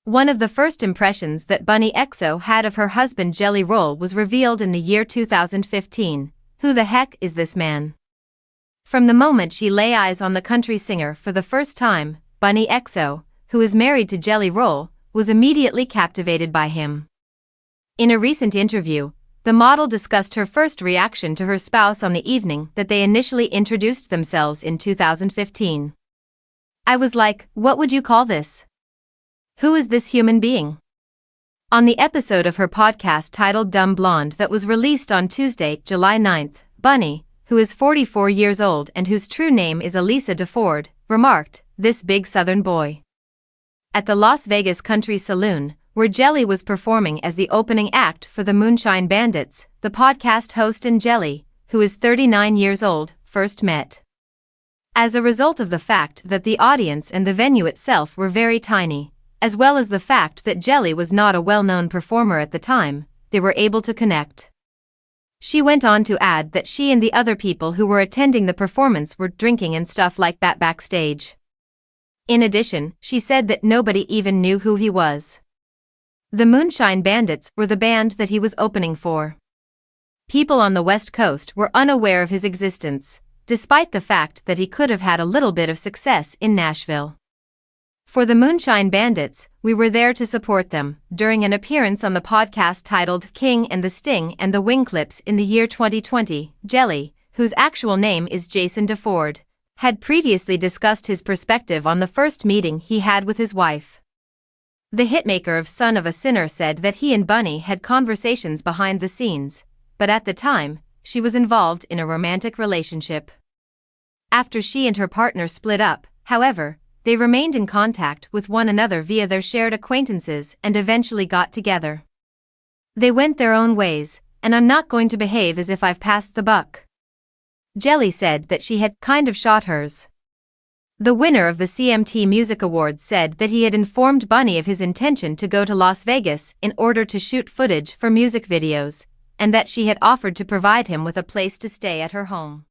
One of the first impressions that Bunnie XO had of her husband Jelly Roll was revealed in the year 2015. Who the heck is this man? From the moment she lay eyes on the country singer for the first time, Bunnie XO, who is married to Jelly Roll, was immediately captivated by him. In a recent interview, the model discussed her first reaction to her spouse on the evening that they initially introduced themselves in 2015. "I was like, what would you call this? Who is this human being?" On the episode of her podcast titled Dumb Blonde that was released on Tuesday, July 9, Bunnie, who is 44 years old and whose true name is Elisa DeFord, remarked, "This big southern boy." At the Las Vegas Country Saloon, where Jelly was performing as the opening act for the Moonshine Bandits, the podcast host and Jelly, who is 39 years old, first met. As a result of the fact that the audience and the venue itself were very tiny, as well as the fact that Jelly was not a well-known performer at the time, they were able to connect. She went on to add that she and the other people who were attending the performance were drinking and stuff like that backstage. In addition, she said that nobody even knew who he was. The Moonshine Bandits were the band that he was opening for. People on the West Coast were unaware of his existence, despite the fact that he could have had a little bit of success in Nashville. For the Moonshine Bandits, we were there to support them. During an appearance on the podcast titled King and the Sting and the Wing Clips in the year 2020, Jelly, whose actual name is Jason DeFord, had previously discussed his perspective on the first meeting he had with his wife. The hitmaker of Son of a Sinner said that he and Bunnie had conversations behind the scenes, but at the time, she was involved in a romantic relationship. After she and her partner split up, however, they remained in contact with one another via their shared acquaintances and eventually got together. "They went their own ways, and I'm not going to behave as if I've passed the buck." Jelly said that she had kind of shot hers. The winner of the CMT Music Awards said that he had informed Bunnie of his intention to go to Las Vegas in order to shoot footage for music videos, and that she had offered to provide him with a place to stay at her home.